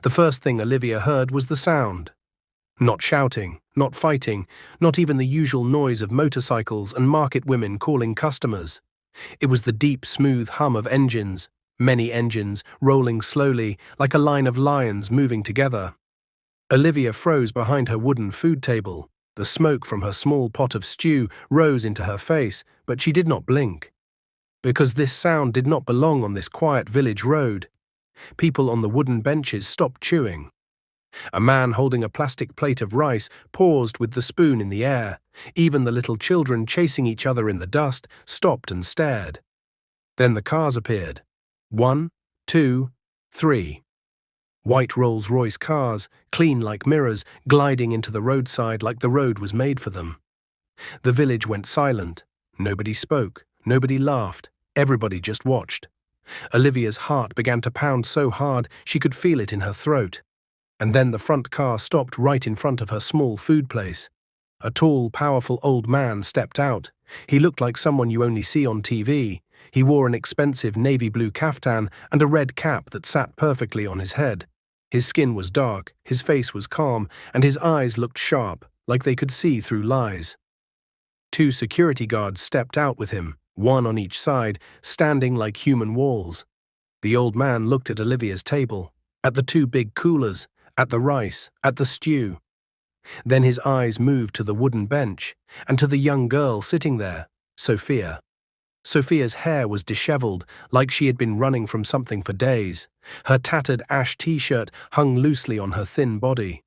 The first thing Olivia heard was the sound. Not shouting, not fighting, not even the usual noise of motorcycles and market women calling customers. It was the deep, smooth hum of engines, many engines, rolling slowly, like a line of lions moving together. Olivia froze behind her wooden food table. The smoke from her small pot of stew rose into her face, but she did not blink. Because this sound did not belong on this quiet village road. People on the wooden benches stopped chewing. A man holding a plastic plate of rice paused with the spoon in the air. Even the little children chasing each other in the dust stopped and stared. Then the cars appeared. 1, 2, 3. White Rolls-Royce cars, clean like mirrors, gliding into the roadside like the road was made for them. The village went silent. Nobody spoke. Nobody laughed. Everybody just watched. Olivia's heart began to pound so hard she could feel it in her throat. And then the front car stopped right in front of her small food place. A tall, powerful old man stepped out. He looked like someone you only see on TV. He wore an expensive navy blue kaftan and a red cap that sat perfectly on his head. His skin was dark, his face was calm, and his eyes looked sharp, like they could see through lies. 2 security guards stepped out with him, one on each side, standing like human walls. The old man looked at Olivia's table, at the 2 big coolers, at the rice, at the stew. Then his eyes moved to the wooden bench, and to the young girl sitting there, Sophia. Sophia's hair was disheveled, like she had been running from something for days. Her tattered ash t-shirt hung loosely on her thin body.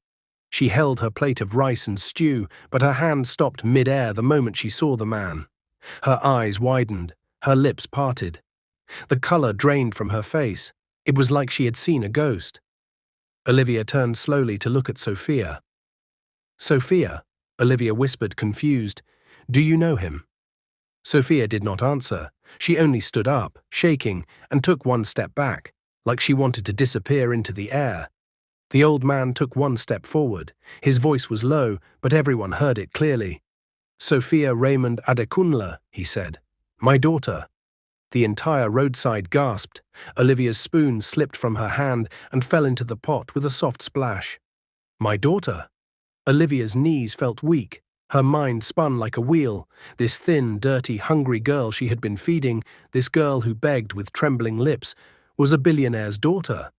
She held her plate of rice and stew, but her hand stopped mid-air the moment she saw the man. Her eyes widened, her lips parted. The color drained from her face. It was like she had seen a ghost. Olivia turned slowly to look at Sophia. "Sophia," Olivia whispered, confused, "do you know him?" Sophia did not answer. She only stood up, shaking, and took 1 step back, like she wanted to disappear into the air. The old man took 1 step forward. His voice was low, but everyone heard it clearly. "Sophia Raymond Adekunle," he said. "My daughter." The entire roadside gasped. Olivia's spoon slipped from her hand and fell into the pot with a soft splash. "My daughter?" Olivia's knees felt weak. Her mind spun like a wheel. This thin, dirty, hungry girl she had been feeding, this girl who begged with trembling lips, was a billionaire's daughter.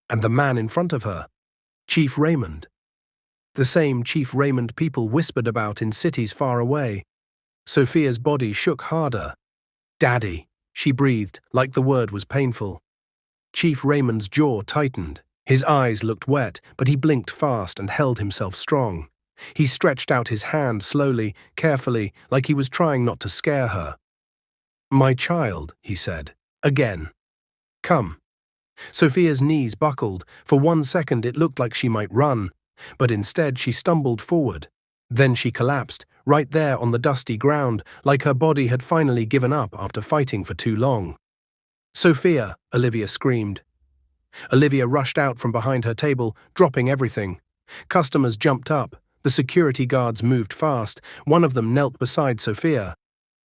And the man in front of her, Chief Raymond. The same Chief Raymond people whispered about in cities far away. Sophia's body shook harder. "Daddy," she breathed, like the word was painful. Chief Raymond's jaw tightened. His eyes looked wet, but he blinked fast and held himself strong. He stretched out his hand slowly, carefully, like he was trying not to scare her. "My child," he said. "Again. Come." Sophia's knees buckled. For 1 second it looked like she might run, but instead she stumbled forward. Then she collapsed, right there on the dusty ground, like her body had finally given up after fighting for too long. "Sophia," Olivia screamed. Olivia rushed out from behind her table, dropping everything. Customers jumped up. The security guards moved fast. One of them knelt beside Sophia.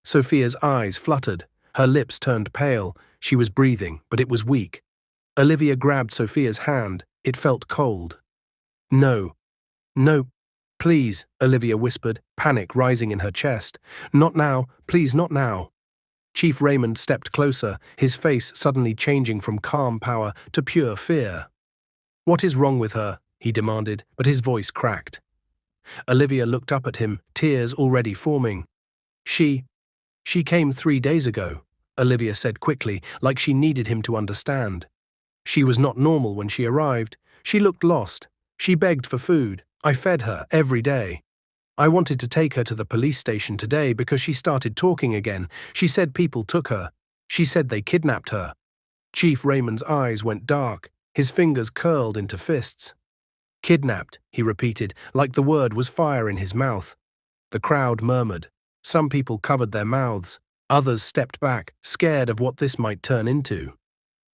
Sophia's eyes fluttered. Her lips turned pale. She was breathing, but it was weak. Olivia grabbed Sophia's hand. It felt cold. "No. No. Please," Olivia whispered, panic rising in her chest. "Not now. Please, not now." Chief Raymond stepped closer, his face suddenly changing from calm power to pure fear. "What is wrong with her?" he demanded, but his voice cracked. Olivia looked up at him, tears already forming. She came 3 days ago," Olivia said quickly, like she needed him to understand. "She was not normal when she arrived. She looked lost. She begged for food. I fed her every day. I wanted to take her to the police station today because she started talking again. She said people took her. She said they kidnapped her." Chief Raymond's eyes went dark. His fingers curled into fists. "Kidnapped," he repeated, like the word was fire in his mouth. The crowd murmured. Some people covered their mouths. Others stepped back, scared of what this might turn into.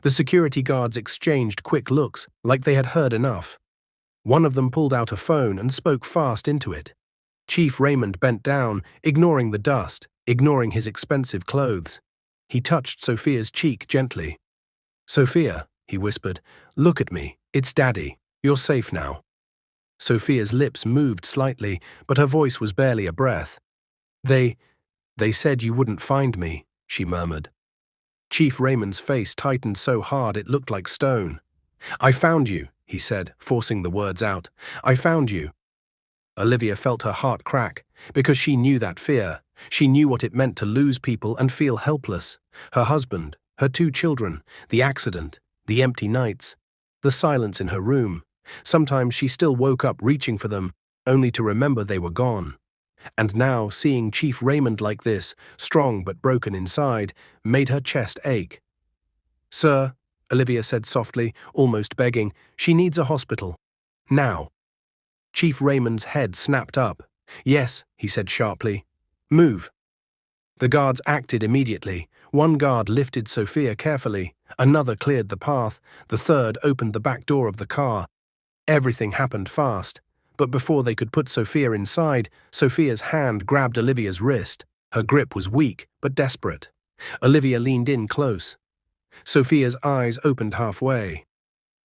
The security guards exchanged quick looks, like they had heard enough. One of them pulled out a phone and spoke fast into it. Chief Raymond bent down, ignoring the dust, ignoring his expensive clothes. He touched Sophia's cheek gently. "Sophia," he whispered, "look at me. It's Daddy. You're safe now." Sophia's lips moved slightly, but her voice was barely a breath. They said you wouldn't find me," she murmured. Chief Raymond's face tightened so hard it looked like stone. "I found you," he said, forcing the words out. "I found you." Olivia felt her heart crack, because she knew that fear. She knew what it meant to lose people and feel helpless. Her husband, her 2 children, the accident, the empty nights, the silence in her room. Sometimes she still woke up reaching for them, only to remember they were gone. And now, seeing Chief Raymond like this, strong but broken inside, made her chest ache. "Sir," Olivia said softly, almost begging, "she needs a hospital. Now." Chief Raymond's head snapped up. "Yes," he said sharply. "Move." The guards acted immediately. One guard lifted Sophia carefully, another cleared the path, the third opened the back door of the car. Everything happened fast, but before they could put Sophia inside, Sophia's hand grabbed Olivia's wrist. Her grip was weak, but desperate. Olivia leaned in close. Sophia's eyes opened halfway.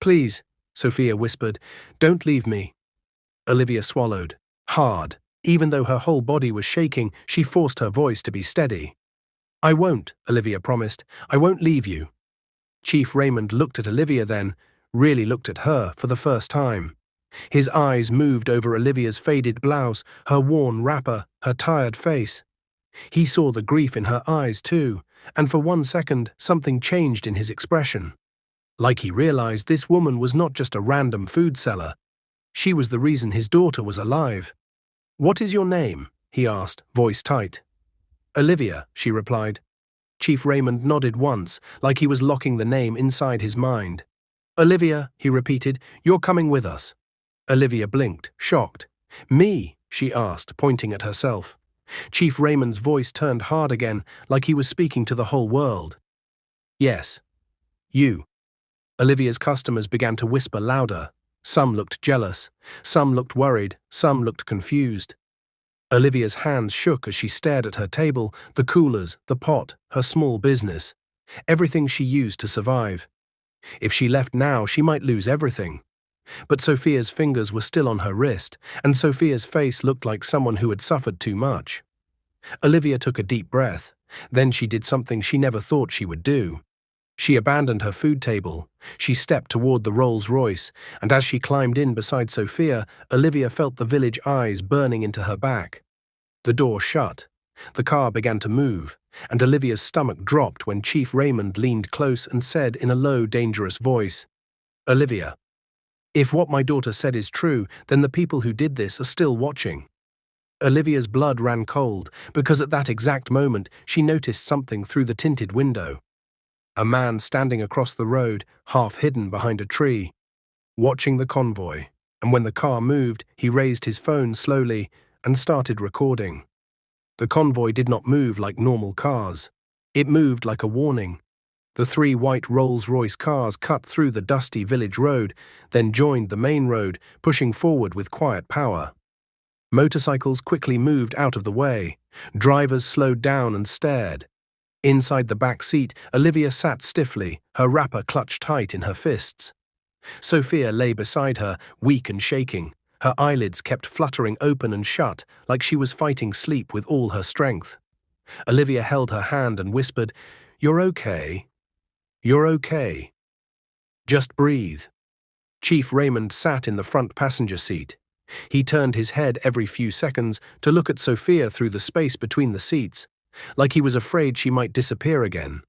"Please," Sophia whispered, "don't leave me." Olivia swallowed. Hard. Even though her whole body was shaking, she forced her voice to be steady. "I won't," Olivia promised. "I won't leave you." Chief Raymond looked at Olivia then, really looked at her for the first time. His eyes moved over Olivia's faded blouse, her worn wrapper, her tired face. He saw the grief in her eyes too, and for 1 second something changed in his expression. Like he realized this woman was not just a random food seller. She was the reason his daughter was alive. "What is your name?" he asked, voice tight. "Olivia," she replied. Chief Raymond nodded once, like he was locking the name inside his mind. "Olivia," he repeated, "you're coming with us." Olivia blinked, shocked. "Me?" she asked, pointing at herself. Chief Raymond's voice turned hard again, like he was speaking to the whole world. "Yes. You." Olivia's customers began to whisper louder. Some looked jealous, some looked worried, some looked confused. Olivia's hands shook as she stared at her table, the coolers, the pot, her small business. Everything she used to survive. If she left now, she might lose everything. But Sophia's fingers were still on her wrist, and Sophia's face looked like someone who had suffered too much. Olivia took a deep breath. Then she did something she never thought she would do. She abandoned her food table. She stepped toward the Rolls-Royce, and as she climbed in beside Sophia, Olivia felt the village eyes burning into her back. The door shut. The car began to move, and Olivia's stomach dropped when Chief Raymond leaned close and said in a low, dangerous voice, "Olivia, if what my daughter said is true, then the people who did this are still watching." Olivia's blood ran cold, because at that exact moment she noticed something through the tinted window. A man standing across the road, half hidden behind a tree, watching the convoy, and when the car moved, he raised his phone slowly and started recording. The convoy did not move like normal cars. It moved like a warning. The 3 white Rolls-Royce cars cut through the dusty village road, then joined the main road, pushing forward with quiet power. Motorcycles quickly moved out of the way. Drivers slowed down and stared. Inside the back seat, Olivia sat stiffly, her wrapper clutched tight in her fists. Sophia lay beside her, weak and shaking. Her eyelids kept fluttering open and shut, like she was fighting sleep with all her strength. Olivia held her hand and whispered, "You're okay. You're okay. Just breathe." Chief Raymond sat in the front passenger seat. He turned his head every few seconds to look at Sophia through the space between the seats, like he was afraid she might disappear again.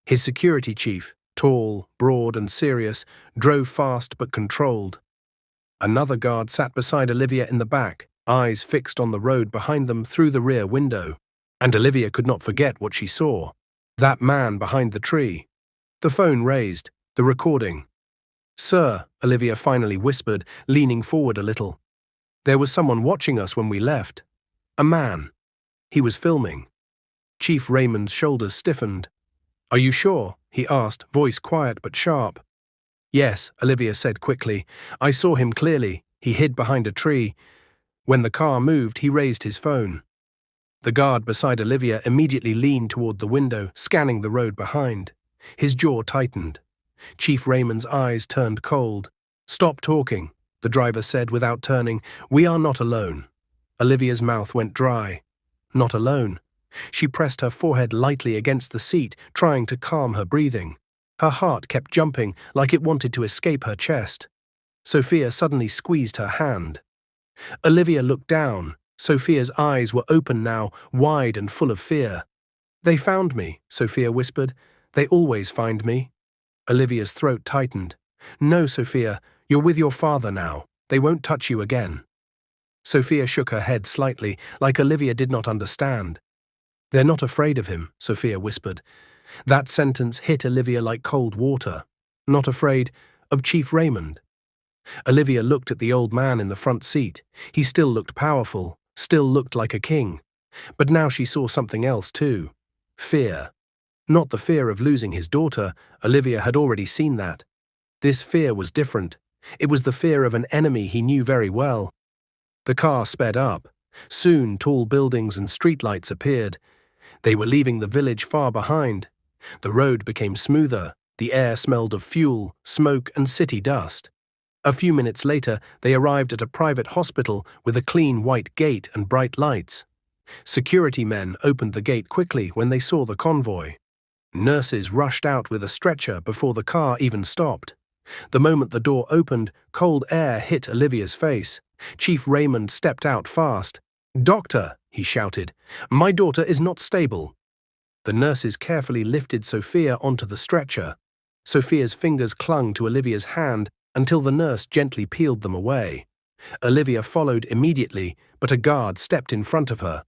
His security chief, tall, broad and serious, drove fast but controlled. Another guard sat beside Olivia in the back, eyes fixed on the road behind them through the rear window. And Olivia could not forget what she saw. That man behind the tree. The phone raised, the recording. "Sir," Olivia finally whispered, leaning forward a little. "There was someone watching us when we left. A man. He was filming." Chief Raymond's shoulders stiffened. "Are you sure?" he asked, voice quiet but sharp. "Yes," Olivia said quickly. "I saw him clearly. He hid behind a tree. When the car moved, he raised his phone." The guard beside Olivia immediately leaned toward the window, scanning the road behind. His jaw tightened. Chief Raymond's eyes turned cold. "Stop talking," the driver said without turning. "We are not alone." Olivia's mouth went dry. Not alone. She pressed her forehead lightly against the seat, trying to calm her breathing. Her heart kept jumping like it wanted to escape her chest. Sophia suddenly squeezed her hand. Olivia looked down. Sophia's eyes were open now, wide and full of fear. "They found me," Sophia whispered. "They always find me." Olivia's throat tightened. "No, Sophia, you're with your father now. They won't touch you again." Sophia shook her head slightly, like Olivia did not understand. "They're not afraid of him," Sophia whispered. That sentence hit Olivia like cold water. Not afraid of Chief Raymond. Olivia looked at the old man in the front seat. He still looked powerful, still looked like a king. But now she saw something else too. Fear. Not the fear of losing his daughter. Olivia had already seen that. This fear was different. It was the fear of an enemy he knew very well. The car sped up. Soon tall buildings and streetlights appeared. They were leaving the village far behind. The road became smoother. The air smelled of fuel, smoke, and city dust. A few minutes later, they arrived at a private hospital with a clean white gate and bright lights. Security men opened the gate quickly when they saw the convoy. Nurses rushed out with a stretcher before the car even stopped. The moment the door opened, cold air hit Olivia's face. Chief Raymond stepped out fast. "Doctor," he shouted, "my daughter is not stable." The nurses carefully lifted Sophia onto the stretcher. Sophia's fingers clung to Olivia's hand until the nurse gently peeled them away. Olivia followed immediately, but a guard stepped in front of her.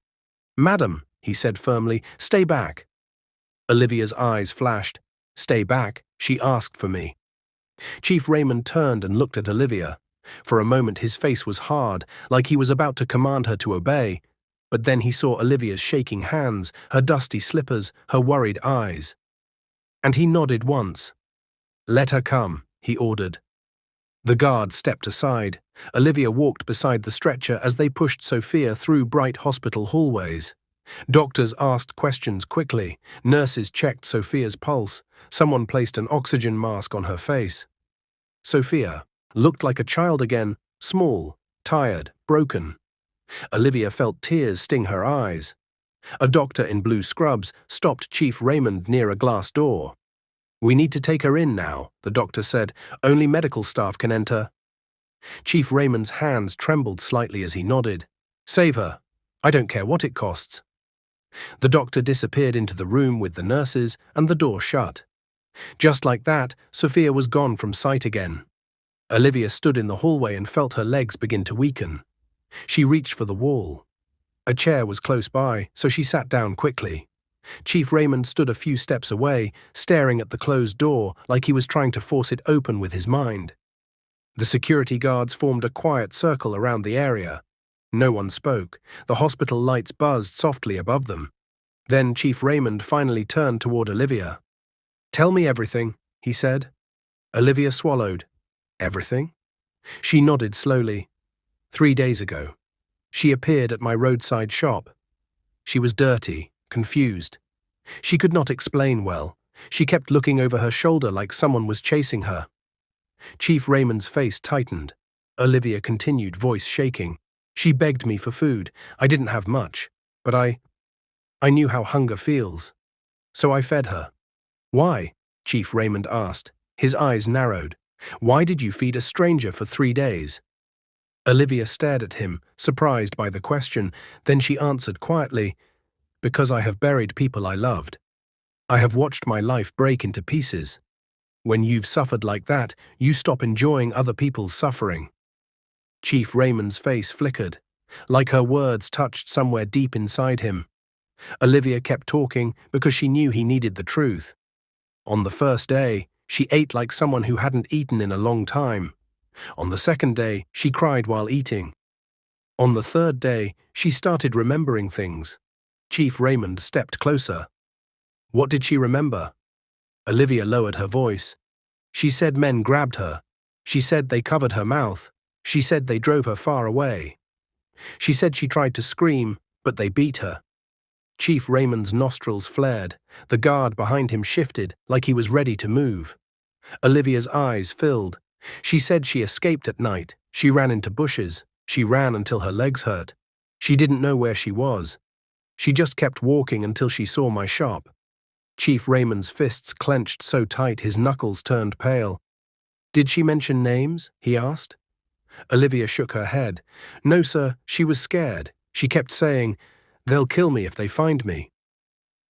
"Madam," he said firmly, "stay back." Olivia's eyes flashed. "Stay back? She asked for me." Chief Raymond turned and looked at Olivia. For a moment his face was hard, like he was about to command her to obey. But then he saw Olivia's shaking hands, her dusty slippers, her worried eyes. And he nodded once. "Let her come," he ordered. The guard stepped aside. Olivia walked beside the stretcher as they pushed Sophia through bright hospital hallways. Doctors asked questions quickly. Nurses checked Sophia's pulse. Someone placed an oxygen mask on her face. Sophia looked like a child again, small, tired, broken. Olivia felt tears sting her eyes. A doctor in blue scrubs stopped Chief Raymond near a glass door. "We need to take her in now," the doctor said. "Only medical staff can enter." Chief Raymond's hands trembled slightly as he nodded. "Save her. I don't care what it costs." The doctor disappeared into the room with the nurses, and the door shut. Just like that, Sophia was gone from sight again. Olivia stood in the hallway and felt her legs begin to weaken. She reached for the wall. A chair was close by, so she sat down quickly. Chief Raymond stood a few steps away, staring at the closed door like he was trying to force it open with his mind. The security guards formed a quiet circle around the area. No one spoke. The hospital lights buzzed softly above them. Then Chief Raymond finally turned toward Olivia. "Tell me everything," he said. Olivia swallowed. "Everything?" She nodded slowly. 3 days ago. She appeared at my roadside shop. She was dirty, confused. She could not explain well. She kept looking over her shoulder like someone was chasing her. Chief Raymond's face tightened. Olivia continued, voice shaking. "She begged me for food. I didn't have much, but I knew how hunger feels. So I fed her." "Why?" Chief Raymond asked. His eyes narrowed. "Why did you feed a stranger for 3 days?" Olivia stared at him, surprised by the question. Then she answered quietly, "Because I have buried people I loved. I have watched my life break into pieces. When you've suffered like that, you stop enjoying other people's suffering." Chief Raymond's face flickered, like her words touched somewhere deep inside him. Olivia kept talking because she knew he needed the truth. On the first day, she ate like someone who hadn't eaten in a long time. On the second day, she cried while eating. On the third day, she started remembering things. Chief Raymond stepped closer. What did she remember? Olivia lowered her voice. She said men grabbed her. She said they covered her mouth. She said they drove her far away. She said she tried to scream, but they beat her. Chief Raymond's nostrils flared. The guard behind him shifted, like he was ready to move. Olivia's eyes filled. She said she escaped at night. She ran into bushes. She ran until her legs hurt. She didn't know where she was. She just kept walking until she saw my shop. Chief Raymond's fists clenched so tight his knuckles turned pale. Did she mention names? He asked. Olivia shook her head. No, sir, she was scared. She kept saying, "They'll kill me if they find me."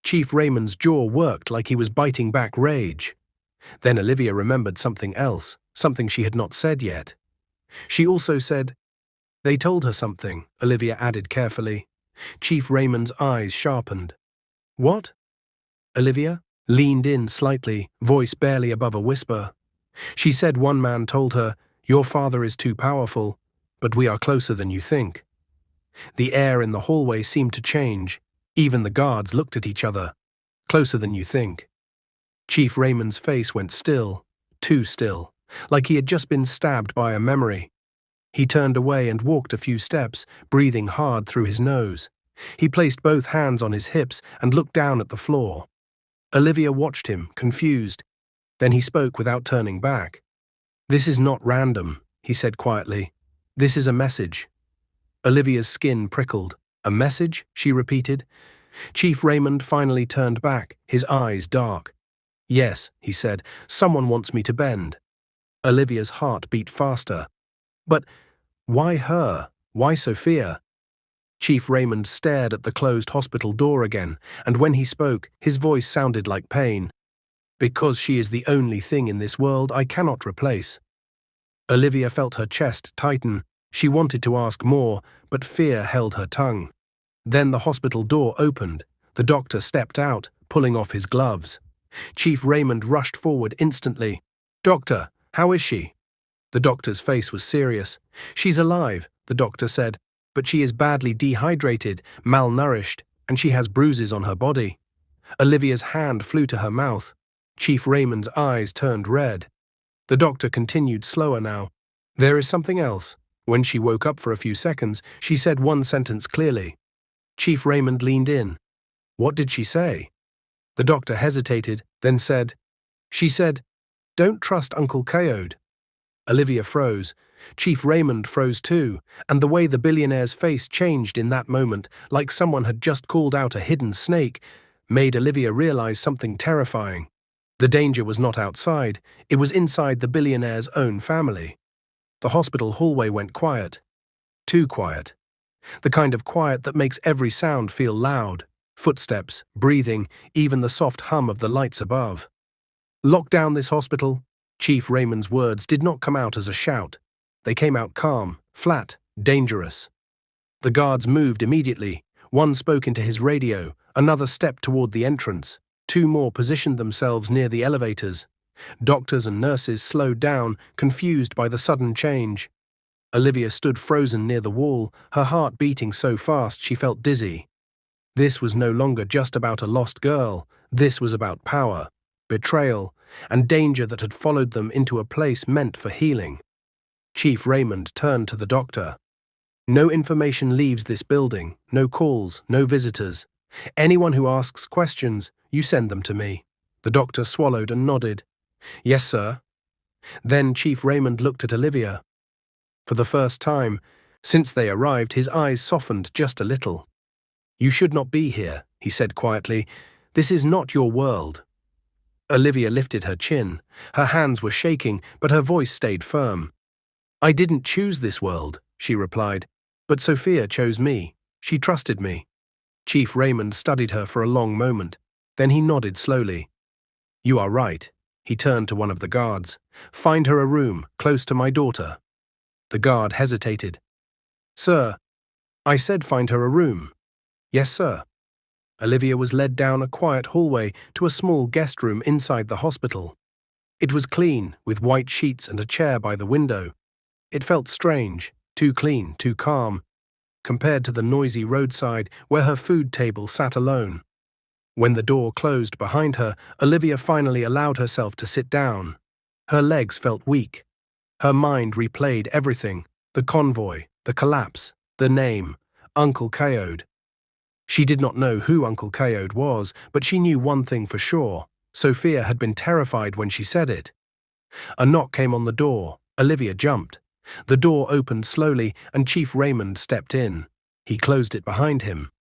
Chief Raymond's jaw worked like he was biting back rage. Then Olivia remembered something else, something she had not said yet. She also said, "They told her something," Olivia added carefully. Chief Raymond's eyes sharpened. "What?" Olivia leaned in slightly, voice barely above a whisper. She said one man told her, "Your father is too powerful, but we are closer than you think." The air in the hallway seemed to change. Even the guards looked at each other. Closer than you think. Chief Raymond's face went still, too still, like he had just been stabbed by a memory. He turned away and walked a few steps, breathing hard through his nose. He placed both hands on his hips and looked down at the floor. Olivia watched him, confused. Then he spoke without turning back. "This is not random," he said quietly. "This is a message." Olivia's skin prickled. "A message?" she repeated. Chief Raymond finally turned back, his eyes dark. "Yes," he said, "someone wants me to bend." Olivia's heart beat faster. "But why her? Why Sophia?" Chief Raymond stared at the closed hospital door again, and when he spoke, his voice sounded like pain. "Because she is the only thing in this world I cannot replace." Olivia felt her chest tighten. She wanted to ask more, but fear held her tongue. Then the hospital door opened. The doctor stepped out, pulling off his gloves. Chief Raymond rushed forward instantly. "Doctor, how is she?" The doctor's face was serious. "She's alive," the doctor said, "but she is badly dehydrated, malnourished, and she has bruises on her body." Olivia's hand flew to her mouth. Chief Raymond's eyes turned red. The doctor continued slower now. "There is something else." When she woke up for a few seconds, she said one sentence clearly. Chief Raymond leaned in. "What did she say?" The doctor hesitated, then said, "She said, 'Don't trust Uncle Kode.'" Olivia froze. Chief Raymond froze too, and the way the billionaire's face changed in that moment, like someone had just called out a hidden snake, made Olivia realize something terrifying. The danger was not outside, it was inside the billionaire's own family. The hospital hallway went quiet. Too quiet. The kind of quiet that makes every sound feel loud. Footsteps, breathing, even the soft hum of the lights above. "Lock down this hospital." Chief Raymond's words did not come out as a shout. They came out calm, flat, dangerous. The guards moved immediately. One spoke into his radio, another stepped toward the entrance. Two more positioned themselves near the elevators. Doctors and nurses slowed down, confused by the sudden change. Olivia stood frozen near the wall, her heart beating so fast she felt dizzy. This was no longer just about a lost girl. This was about power, betrayal, and danger that had followed them into a place meant for healing. Chief Raymond turned to the doctor. "No information leaves this building, no calls, no visitors. Anyone who asks questions, you send them to me." The doctor swallowed and nodded. "Yes, sir." Then Chief Raymond looked at Olivia. For the first time, since they arrived, his eyes softened just a little. "You should not be here," he said quietly. "This is not your world." Olivia lifted her chin. Her hands were shaking, but her voice stayed firm. "I didn't choose this world," she replied, "but Sophia chose me. She trusted me." Chief Raymond studied her for a long moment. Then he nodded slowly. "You are right." He turned to one of the guards. "Find her a room, close to my daughter." The guard hesitated. "Sir, I said find her a room." "Yes, sir." Olivia was led down a quiet hallway to a small guest room inside the hospital. It was clean, with white sheets and a chair by the window. It felt strange, too clean, too calm, compared to the noisy roadside where her food table sat alone. When the door closed behind her, Olivia finally allowed herself to sit down. Her legs felt weak. Her mind replayed everything: the convoy, the collapse, the name, Uncle Kode. She did not know who Uncle Kode was, but she knew one thing for sure. Sophia had been terrified when she said it. A knock came on the door. Olivia jumped. The door opened slowly and Chief Raymond stepped in. He closed it behind him.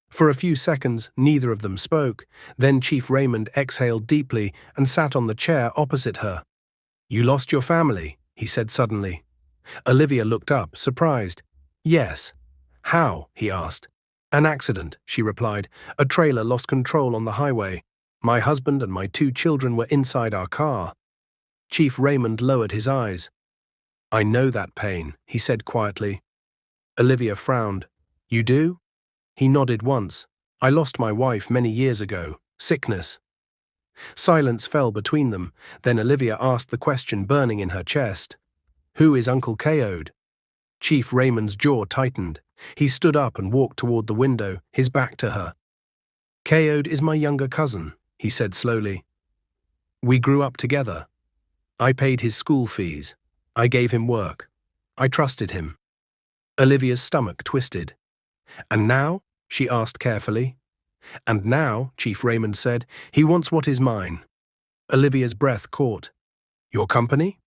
For a few seconds, neither of them spoke. Then Chief Raymond exhaled deeply and sat on the chair opposite her. "You lost your family," he said suddenly. Olivia looked up, surprised. "Yes." "How?" he asked. "An accident," she replied. "A trailer lost control on the highway. My husband and my 2 children were inside our car." Chief Raymond lowered his eyes. "I know that pain," he said quietly. Olivia frowned. "You do?" He nodded once. "I lost my wife many years ago. Sickness." Silence fell between them. Then Olivia asked the question burning in her chest. "Who is Uncle Kode?" Chief Raymond's jaw tightened. He stood up and walked toward the window, his back to her. "Kode is my younger cousin," he said slowly. "We grew up together. I paid his school fees. I gave him work. I trusted him." Olivia's stomach twisted. "And now?" she asked carefully. "And now," Chief Raymond said, "he wants what is mine." Olivia's breath caught. "Your company?"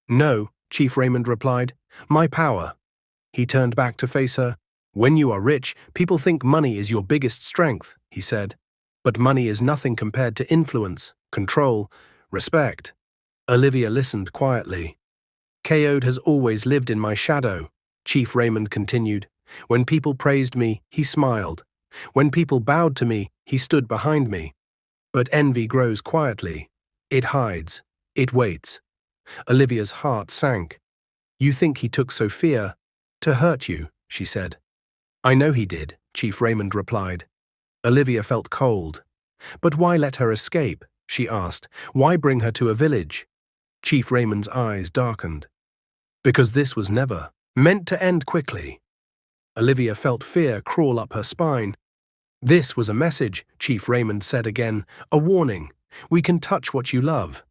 "No," Chief Raymond replied. "My power." He turned back to face her. "When you are rich, people think money is your biggest strength," he said. "But money is nothing compared to influence, control, respect." Olivia listened quietly. "Kode has always lived in my shadow," Chief Raymond continued. "When people praised me, he smiled. When people bowed to me, he stood behind me. But envy grows quietly. It hides. It waits." Olivia's heart sank. "You think he took Sophia to hurt you," she said. "I know he did," Chief Raymond replied. Olivia felt cold. "But why let her escape?" she asked. "Why bring her to a village?" Chief Raymond's eyes darkened. "Because this was never meant to end quickly." Olivia felt fear crawl up her spine. "This was a message," Chief Raymond said again. "A warning. We can touch what you love."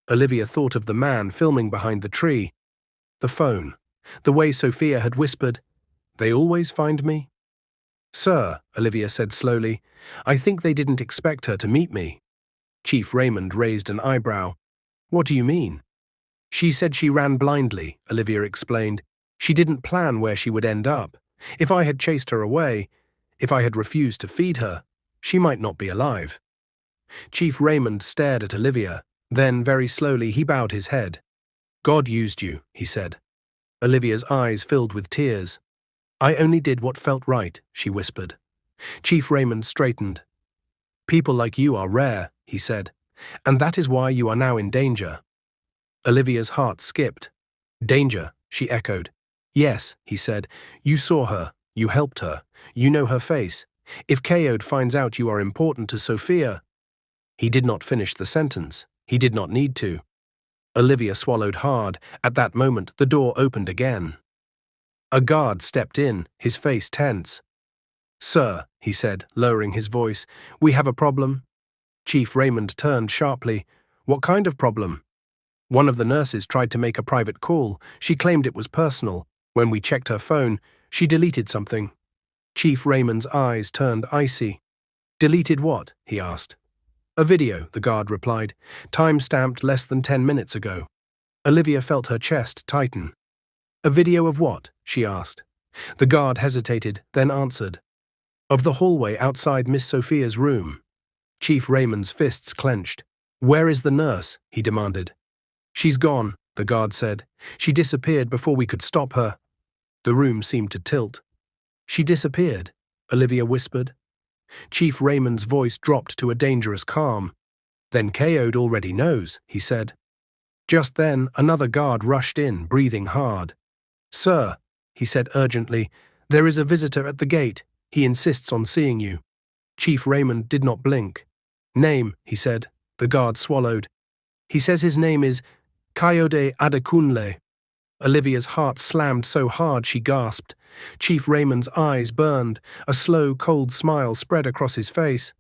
Olivia thought of the man filming behind the tree. The phone. The way Sophia had whispered, "They always find me." "Sir," Olivia said slowly, "I think they didn't expect her to meet me." Chief Raymond raised an eyebrow. "What do you mean?" "She said she ran blindly," Olivia explained. "She didn't plan where she would end up. If I had chased her away, if I had refused to feed her, she might not be alive." Chief Raymond stared at Olivia. Then, very slowly, he bowed his head. "God used you," he said. Olivia's eyes filled with tears. "I only did what felt right," she whispered. Chief Raymond straightened. "People like you are rare," he said, "and that is why you are now in danger." Olivia's heart skipped. "Danger," she echoed. "Yes," he said. "You saw her. You helped her. You know her face. If Kode finds out you are important to Sophia—" He did not finish the sentence. He did not need to. Olivia swallowed hard. At that moment, the door opened again. A guard stepped in, his face tense. "Sir," he said, lowering his voice, "we have a problem." Chief Raymond turned sharply. "What kind of problem?" "One of the nurses tried to make a private call. She claimed it was personal. When we checked her phone, she deleted something." Chief Raymond's eyes turned icy. "Deleted what?" he asked. "A video," the guard replied. "Time-stamped less than 10 minutes ago." Olivia felt her chest tighten. "A video of what?" she asked. The guard hesitated, then answered. "Of the hallway outside Miss Sophia's room." Chief Raymond's fists clenched. "Where is the nurse?" he demanded. "She's gone," the guard said. "She disappeared before we could stop her." The room seemed to tilt. "She disappeared," Olivia whispered. Chief Raymond's voice dropped to a dangerous calm. "Then Kode already knows," he said. Just then, another guard rushed in, breathing hard. "Sir," he said urgently, "there is a visitor at the gate. He insists on seeing you." Chief Raymond did not blink. "Name," he said. The guard swallowed. "He says his name is Kode Adekunle." Olivia's heart slammed so hard she gasped. Chief Raymond's eyes burned. A slow, cold smile spread across his face.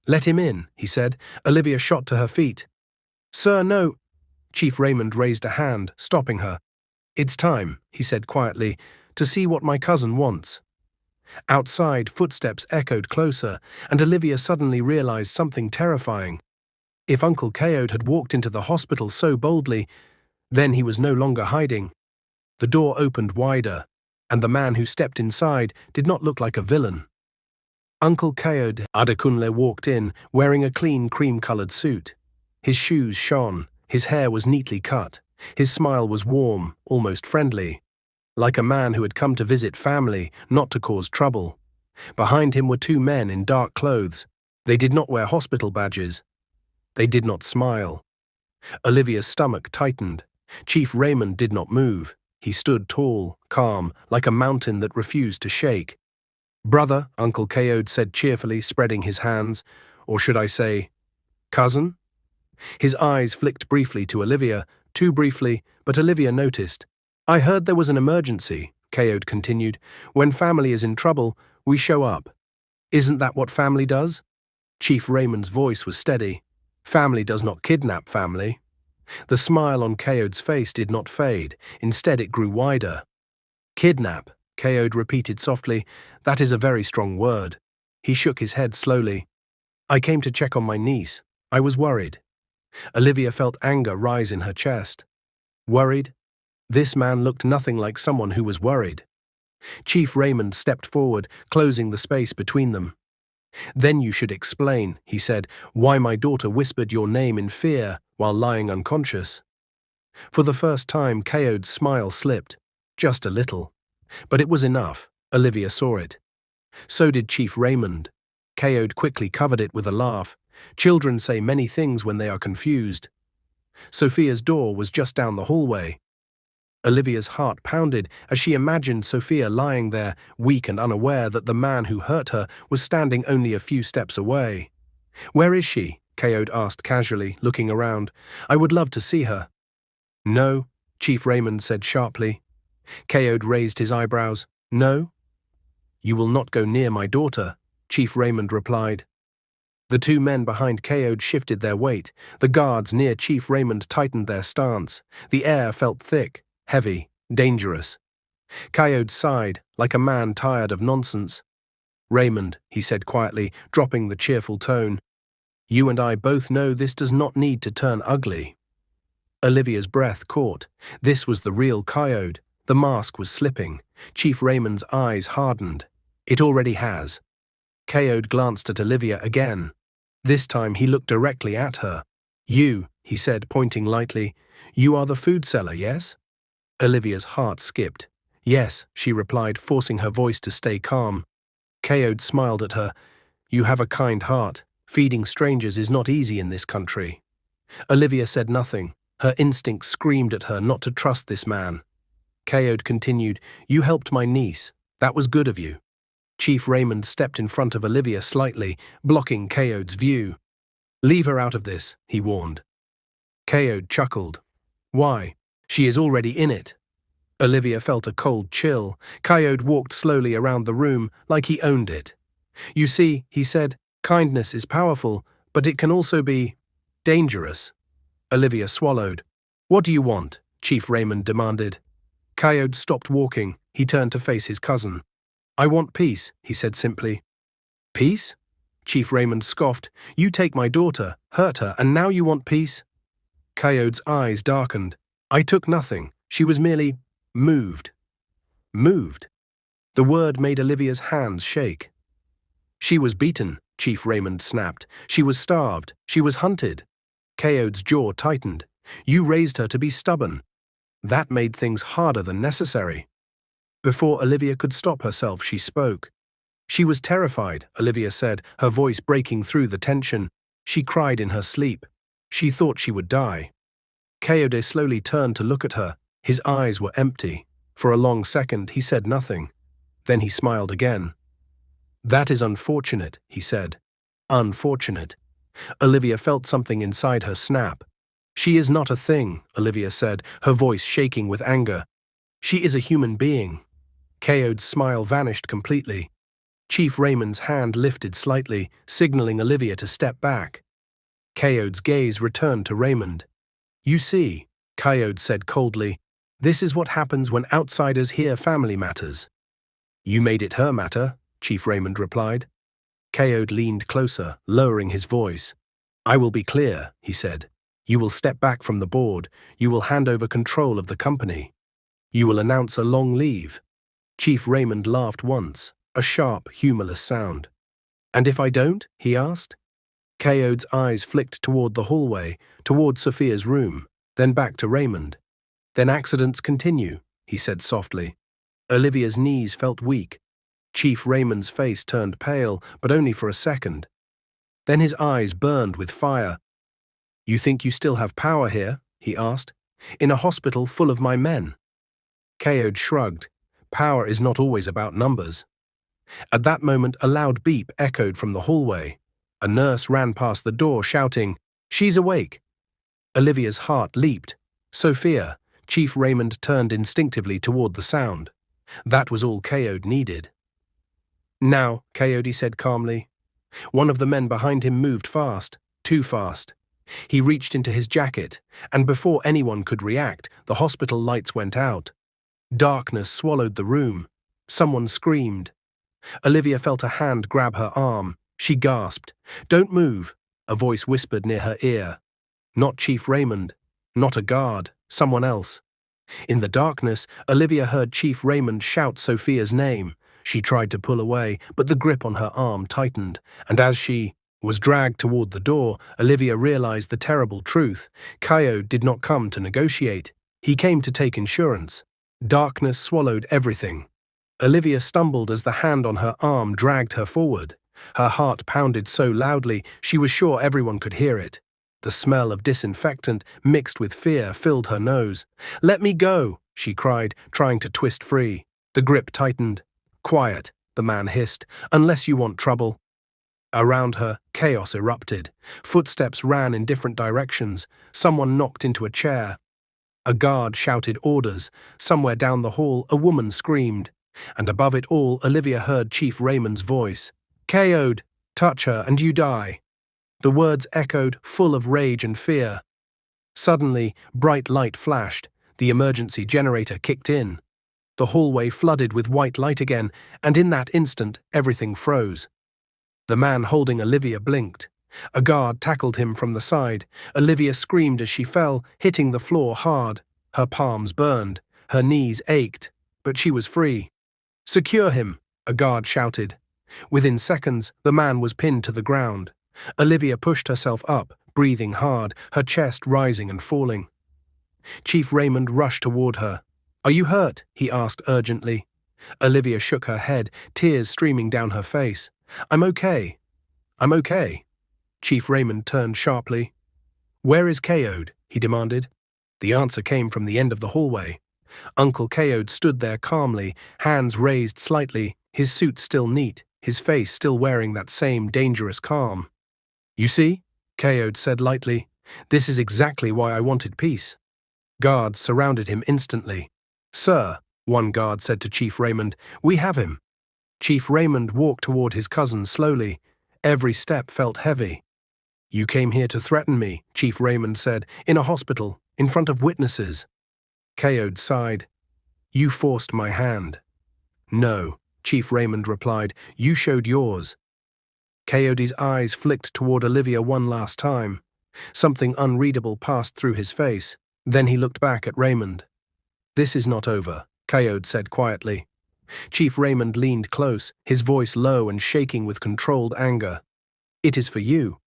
"Let him in," he said. Olivia shot to her feet. "Sir, no." Chief Raymond raised a hand, stopping her. "It's time," he said quietly, "to see what my cousin wants." Outside, footsteps echoed closer, and Olivia suddenly realized something terrifying. If Uncle Kode had walked into the hospital so boldly, Then he was no longer hiding. The door opened wider, and the man who stepped inside did not look like a villain. Uncle Kode Adekunle walked in, wearing a clean cream-colored suit. His shoes shone, his hair was neatly cut, his smile was warm, almost friendly, like a man who had come to visit family, not to cause trouble. Behind him were two men in dark clothes. They did not wear hospital badges. They did not smile. Olivia's stomach tightened. Chief Raymond did not move. He stood tall, calm, like a mountain that refused to shake. "Brother," Uncle Kode said cheerfully, spreading his hands. Or should I say, cousin? His eyes flicked briefly to Olivia, too briefly, but Olivia noticed. "I heard there was an emergency," Kode continued. "When family is in trouble, we show up. Isn't that what family does?" Chief Raymond's voice was steady. "Family does not kidnap family." The smile on Kode's face did not fade. Instead, it grew wider. "Kidnap," Kode repeated softly. "That is a very strong word." He shook his head slowly. "I came to check on my niece. I was worried." Olivia felt anger rise in her chest. Worried? This man looked nothing like someone who was worried. Chief Raymond stepped forward, closing the space between them. "Then you should explain," he said, "why my daughter whispered your name in fear while lying unconscious." For the first time, Kode's smile slipped, just a little. But it was enough. Olivia saw it. So did Chief Raymond. Kode quickly covered it with a laugh. Children say many things when they are confused. Sophia's door was just down the hallway. Olivia's heart pounded as she imagined Sophia lying there, weak and unaware that the man who hurt her was standing only a few steps away. "Where is she?" Kode asked casually, looking around. "I would love to see her." "No," Chief Raymond said sharply. Kode raised his eyebrows. "No?" "You will not go near my daughter," Chief Raymond replied. The two men behind Kode shifted their weight. The guards near Chief Raymond tightened their stance. The air felt thick, heavy, dangerous. Kode sighed, like a man tired of nonsense. "Raymond," he said quietly, dropping the cheerful tone, "you and I both know this does not need to turn ugly." Olivia's breath caught. This was the real Kode. The mask was slipping. Chief Raymond's eyes hardened. "It already has." Kode glanced at Olivia again. This time he looked directly at her. "You," he said, pointing lightly, "you are the food seller, yes?" Olivia's heart skipped. "Yes," she replied, forcing her voice to stay calm. Kode smiled at her. "You have a kind heart. Feeding strangers is not easy in this country." Olivia said nothing. Her instincts screamed at her not to trust this man. Kode continued, "You helped my niece. That was good of you." Chief Raymond stepped in front of Olivia slightly, blocking Kode's view. "Leave her out of this," he warned. Kode chuckled. "Why? She is already in it." Olivia felt a cold chill. Kode walked slowly around the room, like he owned it. "You see," he said, "kindness is powerful, but it can also be dangerous." Olivia swallowed. "What do you want?" Chief Raymond demanded. Kode stopped walking. He turned to face his cousin. "I want peace," he said simply. "Peace?" Chief Raymond scoffed. "You take my daughter, hurt her, and now you want peace?" Kode's eyes darkened. "I took nothing. She was merely moved." Moved? The word made Olivia's hands shake. "She was beaten," Chief Raymond snapped. "She was starved. She was hunted." Kode's jaw tightened. "You raised her to be stubborn." That made things harder than necessary. Before Olivia could stop herself, she spoke. "She was terrified," Olivia said, her voice breaking through the tension. "She cried in her sleep. She thought she would die." Kode slowly turned to look at her. His eyes were empty. For a long second, he said nothing. Then he smiled again. "That is unfortunate," he said. "Unfortunate." Olivia felt something inside her snap. "She is not a thing," Olivia said, her voice shaking with anger. "She is a human being." Kode's smile vanished completely. Chief Raymond's hand lifted slightly, signaling Olivia to step back. Kode's gaze returned to Raymond. "You see," Kode said coldly, "this is what happens when outsiders hear family matters." "You made it her matter," Chief Raymond replied. Kode leaned closer, lowering his voice. "I will be clear," he said. You will step back from the board. You will hand over control of the company. You will announce a long leave. Chief Raymond laughed once, a sharp, humorless sound. And if I don't? He asked. Kode's eyes flicked toward the hallway, toward Sophia's room, then back to Raymond. Then accidents continue, he said softly. Olivia's knees felt weak. Chief Raymond's face turned pale, but only for a second. Then his eyes burned with fire. You think you still have power here? He asked. In a hospital full of my men. Kode shrugged. Power is not always about numbers. At that moment, a loud beep echoed from the hallway. A nurse ran past the door shouting, "She's awake." Olivia's heart leaped. Sophia. Chief Raymond turned instinctively toward the sound. That was all Kode needed. Now, Kode said calmly. One of the men behind him moved fast, too fast. He reached into his jacket, and before anyone could react, the hospital lights went out. Darkness swallowed the room. Someone screamed. Olivia felt a hand grab her arm. She gasped. "Don't move," a voice whispered near her ear. Not Chief Raymond. Not a guard. Someone else. In the darkness, Olivia heard Chief Raymond shout Sophia's name. She tried to pull away, but the grip on her arm tightened, and as she was dragged toward the door, Olivia realized the terrible truth. Kode did not come to negotiate. He came to take insurance. Darkness swallowed everything. Olivia stumbled as the hand on her arm dragged her forward. Her heart pounded so loudly she was sure everyone could hear it. The smell of disinfectant mixed with fear filled her nose. "Let me go," she cried, trying to twist free. The grip tightened. "Quiet," the man hissed, "unless you want trouble." Around her, chaos erupted. Footsteps ran in different directions. Someone knocked into a chair. A guard shouted orders. Somewhere down the hall, a woman screamed. And above it all, Olivia heard Chief Raymond's voice. "Kode, touch her and you die." The words echoed, full of rage and fear. Suddenly, bright light flashed. The emergency generator kicked in. The hallway flooded with white light again, and in that instant, everything froze. The man holding Olivia blinked. A guard tackled him from the side. Olivia screamed as she fell, hitting the floor hard. Her palms burned. Her knees ached. But she was free. "Secure him," a guard shouted. Within seconds, the man was pinned to the ground. Olivia pushed herself up, breathing hard, her chest rising and falling. Chief Raymond rushed toward her. "Are you hurt?" he asked urgently. Olivia shook her head, tears streaming down her face. "I'm okay. I'm okay." Chief Raymond turned sharply. "Where is Kode?" he demanded. The answer came from the end of the hallway. Uncle Kode stood there calmly, hands raised slightly, his suit still neat, his face still wearing that same dangerous calm. "You see," Kode said lightly, "this is exactly why I wanted peace." Guards surrounded him instantly. "Sir," one guard said to Chief Raymond, "we have him." Chief Raymond walked toward his cousin slowly. Every step felt heavy. "You came here to threaten me," Chief Raymond said, "in a hospital, in front of witnesses." Kode sighed. "You forced my hand." "No," Chief Raymond replied, "you showed yours." Kode's eyes flicked toward Olivia one last time. Something unreadable passed through his face. Then he looked back at Raymond. "This is not over," Kode said quietly. Chief Raymond leaned close, his voice low and shaking with controlled anger. "It is for you."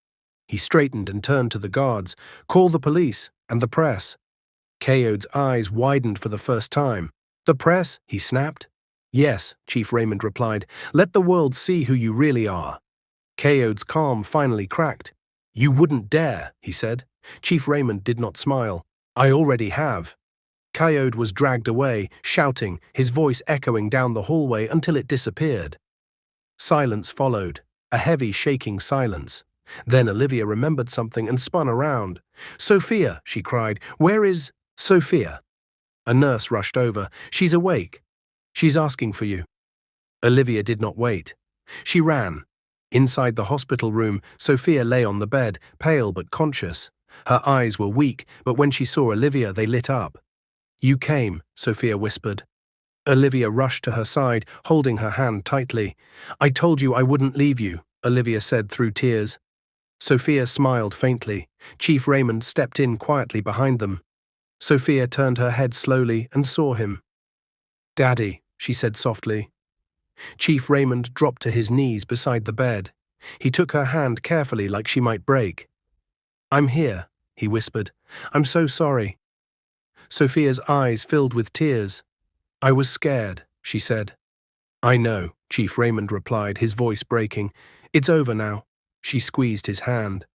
He straightened and turned to the guards. "Call the police and the press." Kode's eyes widened for the first time. "The press?" he snapped. "Yes," Chief Raymond replied. "Let the world see who you really are." Kode's calm finally cracked. "You wouldn't dare," he said. Chief Raymond did not smile. "I already have." Kode was dragged away, shouting, his voice echoing down the hallway until it disappeared. Silence followed, a heavy, shaking silence. Then Olivia remembered something and spun around. "Sophia," she cried. "Where is Sophia?" A nurse rushed over. "She's awake. She's asking for you." Olivia did not wait. She ran. Inside the hospital room, Sophia lay on the bed, pale but conscious. Her eyes were weak, but when she saw Olivia, they lit up. "You came," Sophia whispered. Olivia rushed to her side, holding her hand tightly. "I told you I wouldn't leave you," Olivia said through tears. Sophia smiled faintly. Chief Raymond stepped in quietly behind them. Sophia turned her head slowly and saw him. "Daddy," she said softly. Chief Raymond dropped to his knees beside the bed. He took her hand carefully like she might break. "I'm here," he whispered. "I'm so sorry." Sophia's eyes filled with tears. "I was scared," she said. "I know," Chief Raymond replied, his voice breaking. "It's over now." She squeezed his hand.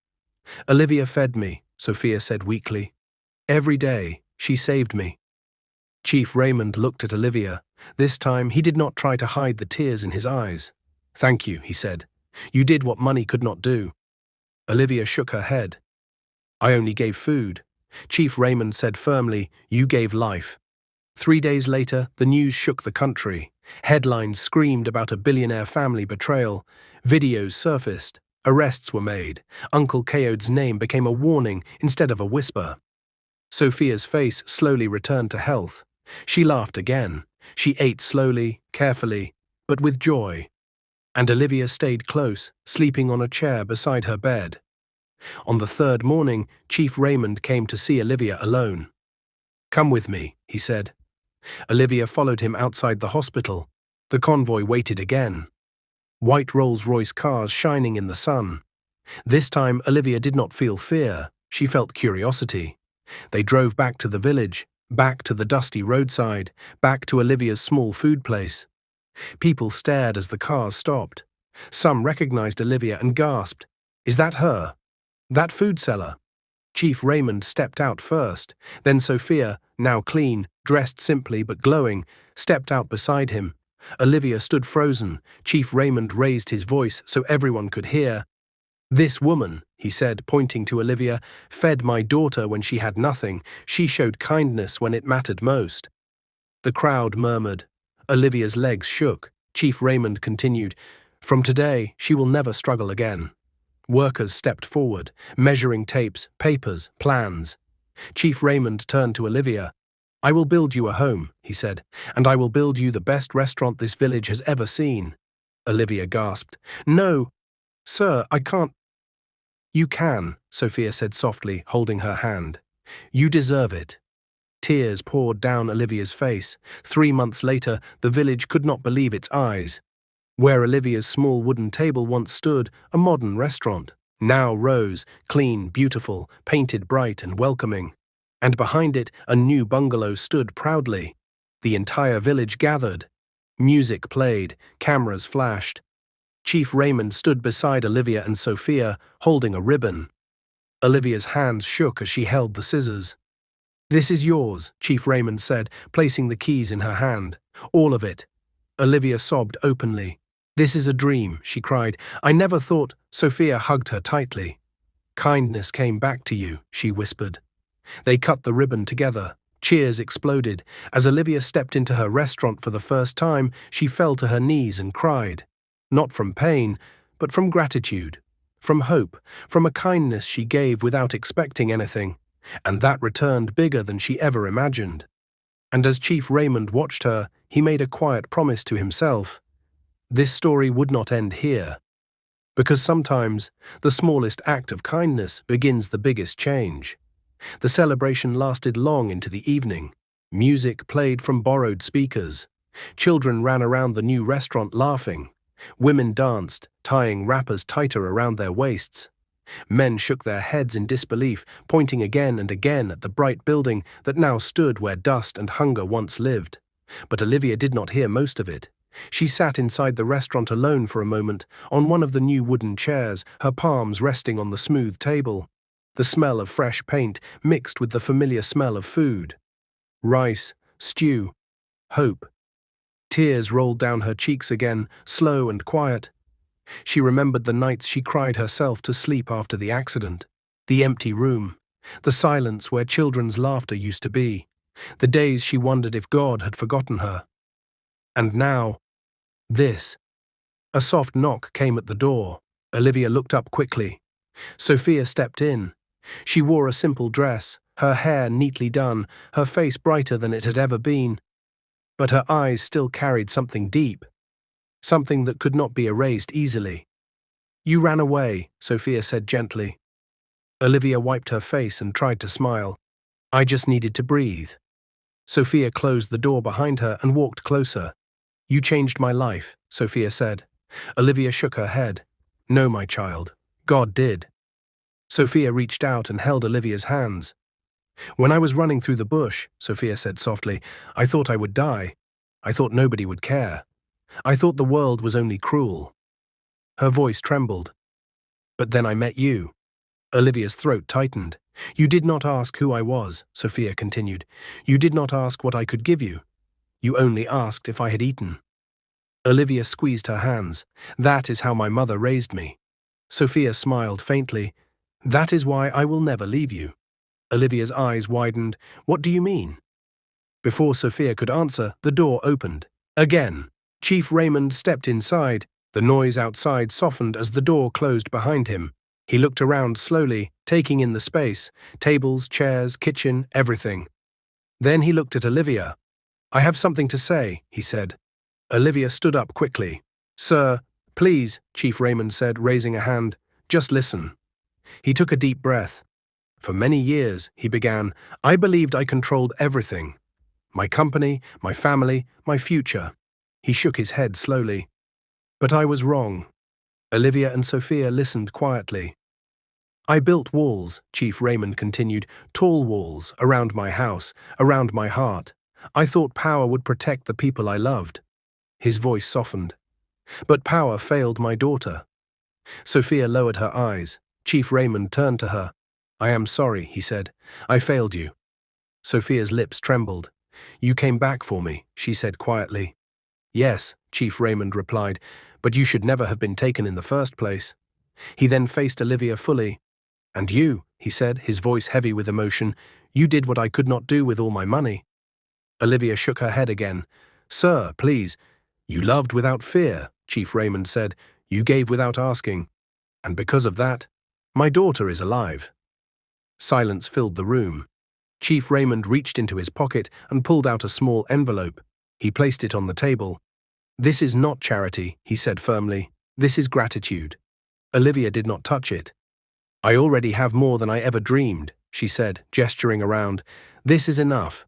"Olivia fed me," Sophia said weakly. "Every day, she saved me." Chief Raymond looked at Olivia. This time, he did not try to hide the tears in his eyes. "Thank you," he said. "You did what money could not do." Olivia shook her head. "I only gave food." Chief Raymond said firmly, "You gave life." 3 days later, the news shook the country. Headlines screamed about a billionaire family betrayal. Videos surfaced. Arrests were made. Uncle Kode's name became a warning instead of a whisper. Sophia's face slowly returned to health. She laughed again. She ate slowly, carefully, but with joy. And Olivia stayed close, sleeping on a chair beside her bed. On the third morning, Chief Raymond came to see Olivia alone. "Come with me," he said. Olivia followed him outside the hospital. The convoy waited again. White Rolls-Royce cars shining in the sun. This time, Olivia did not feel fear. She felt curiosity. They drove back to the village, back to the dusty roadside, back to Olivia's small food place. People stared as the cars stopped. Some recognized Olivia and gasped, "Is that her? That food seller?" Chief Raymond stepped out first. Then Sophia, now clean, dressed simply but glowing, stepped out beside him. Olivia stood frozen. Chief Raymond raised his voice so everyone could hear. "This woman," he said, pointing to Olivia, "fed my daughter when she had nothing. She showed kindness when it mattered most." The crowd murmured. Olivia's legs shook. Chief Raymond continued, "From today, she will never struggle again." Workers stepped forward, measuring tapes, papers, plans. Chief Raymond turned to Olivia. "I will build you a home," he said, "and I will build you the best restaurant this village has ever seen." Olivia gasped. "No, sir, I can't." "You can," Sophia said softly, holding her hand. "You deserve it." Tears poured down Olivia's face. 3 months later, the village could not believe its eyes. Where Olivia's small wooden table once stood, a modern restaurant, now rose, clean, beautiful, painted bright and welcoming. And behind it, a new bungalow stood proudly. The entire village gathered. Music played, cameras flashed. Chief Raymond stood beside Olivia and Sophia, holding a ribbon. Olivia's hands shook as she held the scissors. "This is yours," Chief Raymond said, placing the keys in her hand. "All of it." Olivia sobbed openly. "This is a dream," she cried. "I never thought—" Sophia hugged her tightly. "Kindness came back to you," she whispered. They cut the ribbon together. Cheers exploded. As Olivia stepped into her restaurant for the first time, she fell to her knees and cried. Not from pain, but from gratitude, from hope, from a kindness she gave without expecting anything, and that returned bigger than she ever imagined. And as Chief Raymond watched her, he made a quiet promise to himself. This story would not end here. Because sometimes, the smallest act of kindness begins the biggest change. The celebration lasted long into the evening. Music played from borrowed speakers. Children ran around the new restaurant laughing. Women danced, tying wrappers tighter around their waists. Men shook their heads in disbelief, pointing again and again at the bright building that now stood where dust and hunger once lived. But Olivia did not hear most of it. She sat inside the restaurant alone for a moment, on one of the new wooden chairs, her palms resting on the smooth table. The smell of fresh paint mixed with the familiar smell of food. Rice, stew, hope. Tears rolled down her cheeks again, slow and quiet. She remembered the nights she cried herself to sleep after the accident, the empty room, the silence where children's laughter used to be, the days she wondered if God had forgotten her. And now, this. A soft knock came at the door. Olivia looked up quickly. Sophia stepped in. She wore a simple dress, her hair neatly done, her face brighter than it had ever been. But her eyes still carried something deep, something that could not be erased easily. You ran away, Sophia said gently. Olivia wiped her face and tried to smile. I just needed to breathe. Sophia closed the door behind her and walked closer. You changed my life, Sophia said. Olivia shook her head. No, my child. God did. Sophia reached out and held Olivia's hands. When I was running through the bush, Sophia said softly, I thought I would die. I thought nobody would care. I thought the world was only cruel. Her voice trembled. But then I met you. Olivia's throat tightened. You did not ask who I was, Sophia continued. You did not ask what I could give you. You only asked if I had eaten. Olivia squeezed her hands. That is how my mother raised me. Sophia smiled faintly. That is why I will never leave you. Olivia's eyes widened. What do you mean? Before Sophia could answer, the door opened. Again. Chief Raymond stepped inside. The noise outside softened as the door closed behind him. He looked around slowly, taking in the space, tables, chairs, kitchen, everything. Then he looked at Olivia. I have something to say, he said. Olivia stood up quickly. Sir, please, Chief Raymond said, raising a hand. Just listen. He took a deep breath. For many years, he began, I believed I controlled everything. My company, my family, my future. He shook his head slowly. But I was wrong. Olivia and Sophia listened quietly. I built walls, Chief Raymond continued, tall walls, around my house, around my heart. I thought power would protect the people I loved. His voice softened. But power failed my daughter. Sophia lowered her eyes. Chief Raymond turned to her. I am sorry, he said. I failed you. Sophia's lips trembled. You came back for me, she said quietly. Yes, Chief Raymond replied, but you should never have been taken in the first place. He then faced Olivia fully. And you, he said, his voice heavy with emotion, you did what I could not do with all my money. Olivia shook her head again. Sir, please. You loved without fear, Chief Raymond said. You gave without asking. And because of that, my daughter is alive. Silence filled the room. Chief Raymond reached into his pocket and pulled out a small envelope. He placed it on the table. This is not charity, he said firmly. This is gratitude. Olivia did not touch it. I already have more than I ever dreamed, she said, gesturing around. This is enough.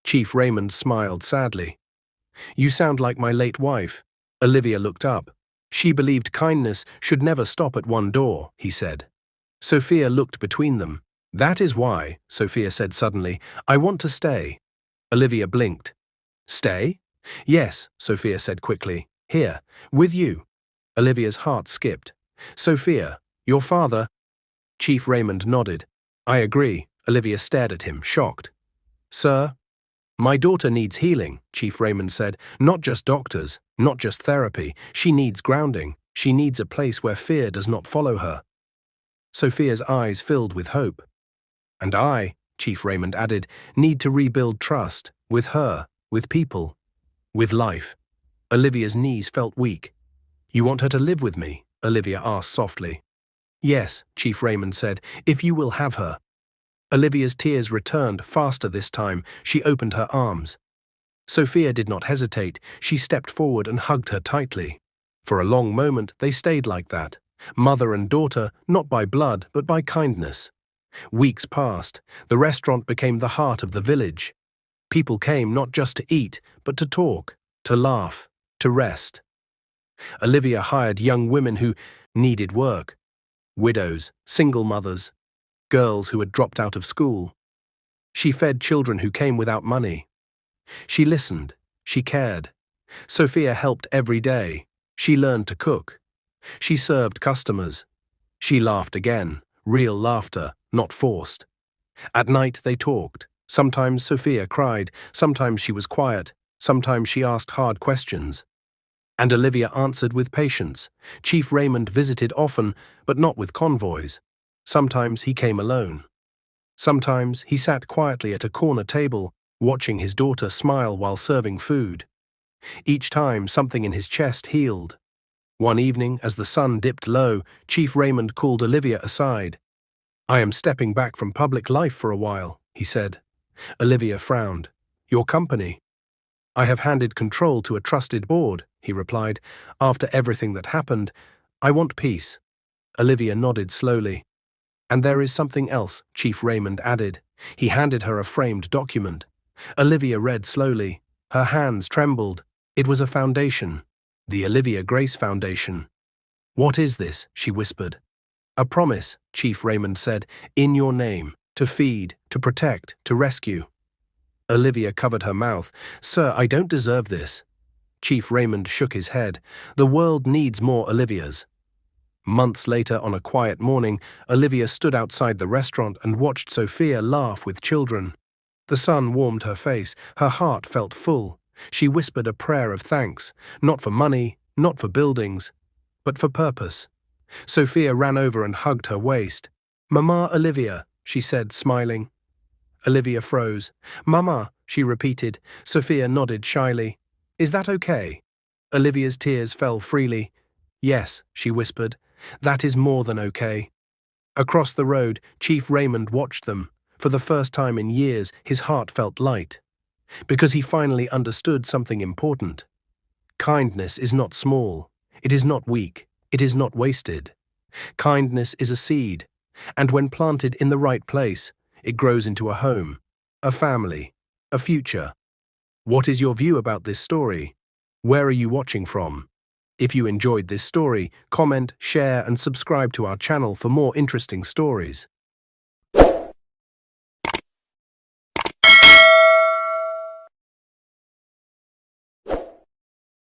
Chief Raymond smiled sadly. You sound like my late wife. Olivia looked up. She believed kindness should never stop at one door, he said. Sophia looked between them. That is why, Sophia said suddenly, I want to stay. Olivia blinked. Stay? Yes, Sophia said quickly. Here, with you. Olivia's heart skipped. Sophia, your father… Chief Raymond nodded. I agree. Olivia stared at him, shocked. Sir? My daughter needs healing, Chief Raymond said. Not just doctors, not just therapy. She needs grounding. She needs a place where fear does not follow her. Sophia's eyes filled with hope. And I, Chief Raymond added, need to rebuild trust, with her, with people, with life. Olivia's knees felt weak. You want her to live with me? Olivia asked softly. Yes, Chief Raymond said, if you will have her. Olivia's tears returned faster this time. She opened her arms. Sophia did not hesitate. She stepped forward and hugged her tightly. For a long moment, they stayed like that. Mother and daughter, not by blood, but by kindness. Weeks passed. The restaurant became the heart of the village. People came not just to eat, but to talk, to laugh, to rest. Olivia hired young women who needed work. Widows, single mothers, girls who had dropped out of school. She fed children who came without money. She listened. She cared. Sophia helped every day. She learned to cook. She served customers. She laughed again, real laughter, not forced. At night they talked. Sometimes Sophia cried, sometimes she was quiet, sometimes she asked hard questions. And Olivia answered with patience. Chief Raymond visited often, but not with convoys. Sometimes he came alone. Sometimes he sat quietly at a corner table, watching his daughter smile while serving food. Each time something in his chest healed. One evening, as the sun dipped low, Chief Raymond called Olivia aside. I am stepping back from public life for a while, he said. Olivia frowned. Your company? I have handed control to a trusted board, he replied. After everything that happened, I want peace. Olivia nodded slowly. And there is something else, Chief Raymond added. He handed her a framed document. Olivia read slowly. Her hands trembled. It was a foundation. The Olivia Grace Foundation. What is this? She whispered. A promise, Chief Raymond said, in your name, to feed, to protect, to rescue. Olivia covered her mouth. Sir, I don't deserve this. Chief Raymond shook his head. The world needs more Olivias. Months later, on a quiet morning, Olivia stood outside the restaurant and watched Sophia laugh with children. The sun warmed her face. Her heart felt full. She whispered a prayer of thanks, not for money, not for buildings, but for purpose. Sophia ran over and hugged her waist. Mama Olivia, she said, smiling. Olivia froze. Mama, she repeated. Sophia nodded shyly. Is that okay? Olivia's tears fell freely. Yes, she whispered. That is more than okay. Across the road, Chief Raymond watched them. For the first time in years, his heart felt light. Because he finally understood something important. Kindness is not small. It is not weak. It is not wasted. Kindness is a seed, and when planted in the right place, it grows into a home, a family, a future. What is your view about this story? Where are you watching from? If you enjoyed this story, comment, share, and subscribe to our channel for more interesting stories.